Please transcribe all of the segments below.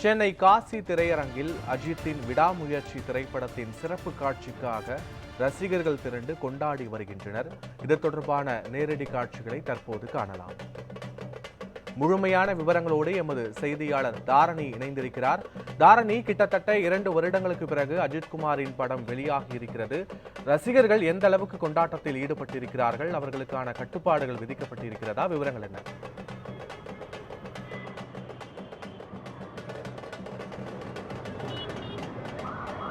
சென்னை காசி திரையரங்கில் அஜித்தின் விடாமுயற்சி திரைப்படத்தின் சிறப்பு காட்சிக்காக ரசிகர்கள் திரண்டு கொண்டாடி வருகின்றனர். இது தொடர்பான நேரடி காட்சிகளை தற்போது காணலாம். முழுமையான விவரங்களோடு எமது செய்தியாளர் தாரணி இணைந்திருக்கிறார். தாரணி, கிட்டத்தட்ட 2 வருடங்களுக்கு பிறகு அஜித்குமாரின் படம் வெளியாகி இருக்கிறது. ரசிகர்கள் எந்த அளவுக்கு கொண்டாட்டத்தில் ஈடுபட்டிருக்கிறார்கள்? அவர்களுக்கான கட்டுப்பாடுகள் விதிக்கப்பட்டிருக்கிறதா? விவரங்கள் என்ன?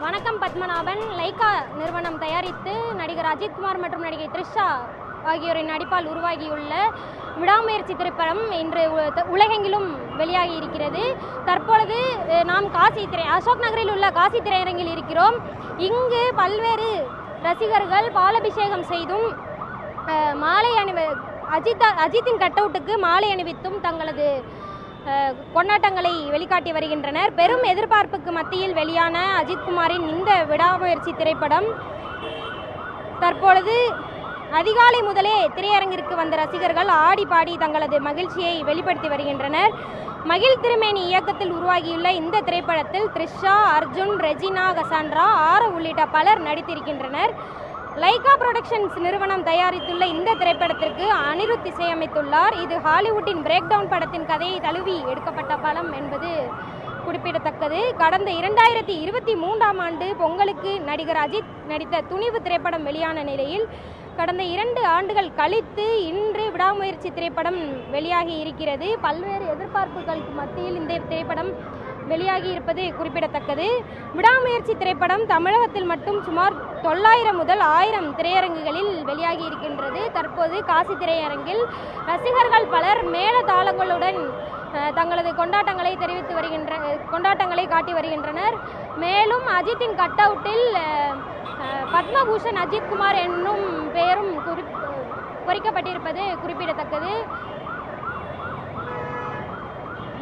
வணக்கம் பத்மநாபன். லைகா நிறுவனம் தயாரித்து நடிகர் அஜித்குமார் மற்றும் நடிகை த்ரிஷா ஆகியோரின் நடிப்பால் உருவாகியுள்ள விடாமுயற்சி திரைப்படம் இன்று உலகெங்கிலும் வெளியாகி இருக்கிறது. தற்பொழுது நாம் அசோக் நகரில் உள்ள காசி திரையரங்கில் இருக்கிறோம். இங்கு பல்வேறு ரசிகர்கள் பாலாபிஷேகம் செய்தும் அஜித்தின் கட்டவுட்டுக்கு மாலை அணிவித்தும் தங்களது கொண்டாட்டங்களை வெளிக்காட்டி வருகின்றனர். பெரும் எதிர்பார்ப்புக்கு மத்தியில் வெளியான அஜித்குமாரின் இந்த விடாமுயற்சி திரைப்படம் தற்பொழுது அதிகாலை முதலே திரையரங்கிற்கு வந்த ரசிகர்கள் ஆடி பாடி தங்களது மகிழ்ச்சியை வெளிப்படுத்தி வருகின்றனர். மகிழ் திருமேனி இயக்கத்தில் உருவாகியுள்ள இந்த திரைப்படத்தில் த்ரிஷா, அர்ஜுன், ரெஜினா, கசாண்ட்ரா, ஆரவ் உள்ளிட்ட பலர் நடித்திருக்கின்றனர். லைகா புரொடக்ஷன்ஸ் நிறுவனம் தயாரித்துள்ள இந்த திரைப்படத்திற்கு அனிருத் இசையமைத்துள்ளார். இது ஹாலிவுட்டின் பிரேக் டவுன் படத்தின் கதையை தழுவி எடுக்கப்பட்ட படம் என்பது குறிப்பிடத்தக்கது. கடந்த 2023ஆம் ஆண்டு பொங்கலுக்கு நடிகர் அஜித் நடித்த துணிவு திரைப்படம் வெளியான நிலையில் கடந்த 2 ஆண்டுகள் கழித்து இன்று விடாமுயற்சி திரைப்படம் வெளியாகி இருக்கிறது. பல்வேறு எதிர்பார்ப்புகளுக்கு மத்தியில் இந்த திரைப்படம் வெளியாகி இருப்பது குறிப்பிடத்தக்கது. விடாமுயற்சி திரைப்படம் தமிழகத்தில் மட்டும் சுமார் 900 முதல் 1000 திரையரங்குகளில் வெளியாகி இருக்கின்றது. தற்போது காசி திரையரங்கில் ரசிகர்கள் பலர் மேள தாளங்களுடன் தங்களது கொண்டாட்டங்களை காட்டி வருகின்றனர். மேலும் அஜித்தின் கட் அவுட்டில் பத்மபூஷன் அஜித்குமார் என்னும் பெயரும் பொறிக்கப்பட்டிருப்பது குறிப்பிடத்தக்கது.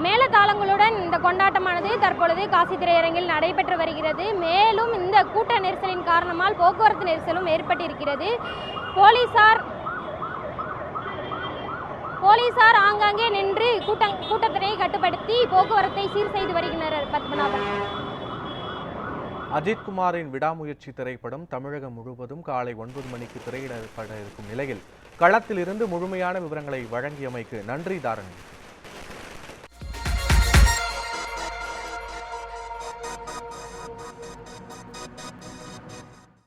மேளதாளங்களுடன் இந்த கொண்டாட்டமானது தற்பொழுது காசி திரையரங்கில் நடைபெற்று வருகிறது. மேலும் இந்த கூட்ட நெரிசலின் காரணமாக போக்குவரத்து நெரிசலும் ஏற்பட்டிருக்கிறது. போலீசார் ஆங்காங்கே நின்று கூட்டத்தினை கட்டுப்படுத்தி போக்குவரத்தை சீர் செய்து வருகின்றனர். பத்மநாபன். அஜித்குமாரின் விடாமுயற்சி திரைப்படம் தமிழகம் முழுவதும் காலை 9 மணிக்கு திரையிடப்பட இருக்கும் நிலையில் களத்தில் இருந்து முழுமையான விவரங்களை வழங்கியமைக்கு நன்றி தாரணி.